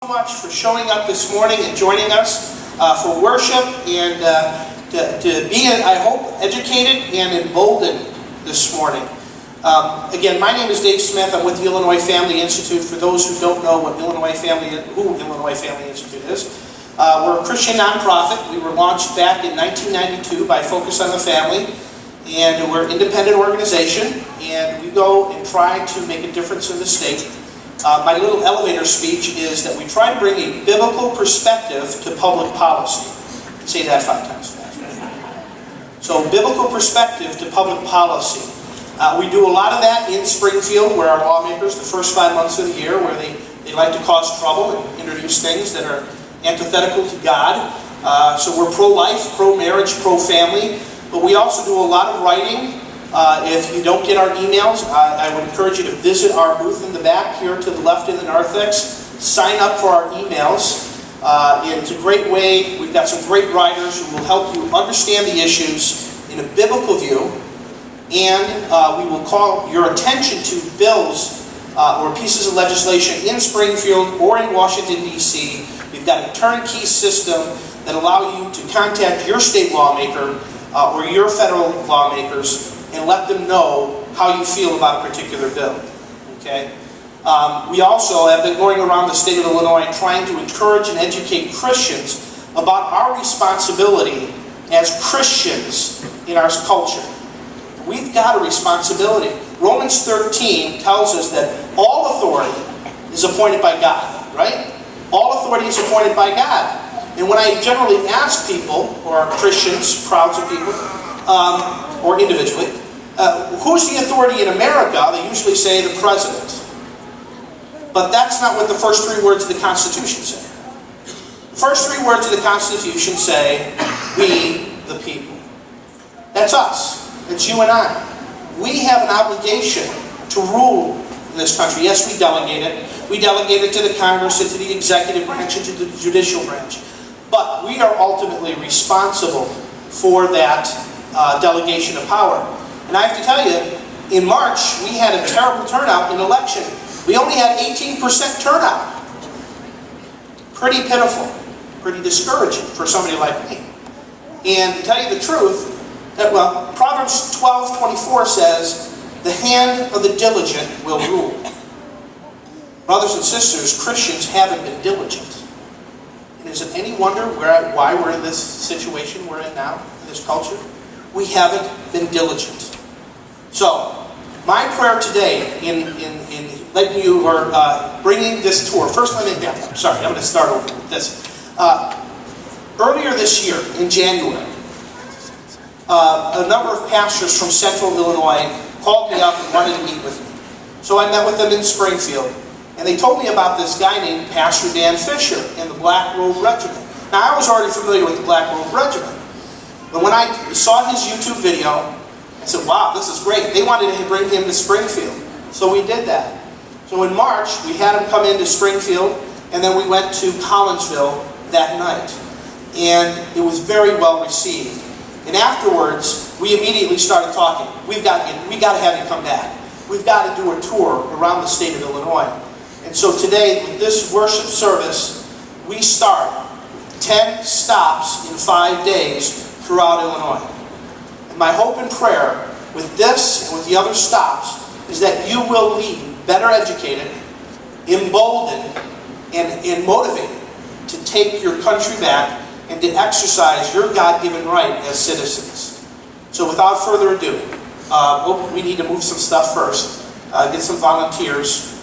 Much for showing up this morning and joining us for worship and to be, I hope, educated and emboldened this morning. Again, my name is Dave Smith. I'm with the Illinois Family Institute. For those who don't know who Illinois Family Institute is, we're a Christian nonprofit. We were launched back in 1992 by Focus on the Family, and we're an independent organization, and we go and try to make a difference in the state. My little elevator speech is that we try to bring a biblical perspective to public policy. Say that 5 times fast. So, biblical perspective to public policy. We do a lot of that in Springfield, where our lawmakers, the first 5 months of the year, where they like to cause trouble and introduce things that are antithetical to God. So we're pro-life, pro-marriage, pro-family. But we also do a lot of writing. If you don't get our emails, I would encourage you to visit our booth in the back here to the left in the narthex. Sign up for our emails. It's a great way. We've got some great writers who will help you understand the issues in a biblical view. And we will call your attention to bills or pieces of legislation in Springfield or in Washington, D.C. We've got a turnkey system that allow you to contact your state lawmaker or your federal lawmakers and let them know how you feel about a particular bill. Okay? We also have been going around the state of Illinois trying to encourage and educate Christians about our responsibility as Christians in our culture. We've got a responsibility. Romans 13 tells us that all authority is appointed by God, right? All authority is appointed by God. And when I generally ask people, or Christians, crowds of people, or individually, who's the authority in America? They usually say the president. But that's not what the first 3 words of the Constitution say. The first 3 words of the Constitution say, we the people. That's us. It's you and I. We have an obligation to rule in this country. Yes, we delegate it. We delegate it to the Congress and to the executive branch and to the judicial branch. But we are ultimately responsible for that delegation of power. And I have to tell you, in March, we had a terrible turnout in election. We only had 18% turnout. Pretty pitiful. Pretty discouraging for somebody like me. And to tell you the truth, Proverbs 12:24 says, the hand of the diligent will rule. Brothers and sisters, Christians haven't been diligent. And is it any wonder why we're in this situation we're in now, in this culture? We haven't been diligent. So, my prayer today in letting you or bringing this tour. First, I'm going to start over with this. Earlier this year, in January, a number of pastors from Central Illinois called me up and wanted to meet with me. So I met with them in Springfield, and they told me about this guy named Pastor Dan Fisher in the Black Robe Regiment. Now, I was already familiar with the Black Robe Regiment, but when I saw his YouTube video, I said, wow, this is great. They wanted to bring him to Springfield. So we did that. So in March, we had him come into Springfield, and then we went to Collinsville that night. And it was very well received. And afterwards, we immediately started talking. We've got to have you come back. We've got to do a tour around the state of Illinois. And so today, with this worship service, we start 10 stops in 5 days throughout Illinois. And my hope and prayer with this and with the other stops is that you will leave better educated, emboldened, and motivated to take your country back and to exercise your God-given right as citizens. So without further ado, we need to move some stuff first. Get some volunteers.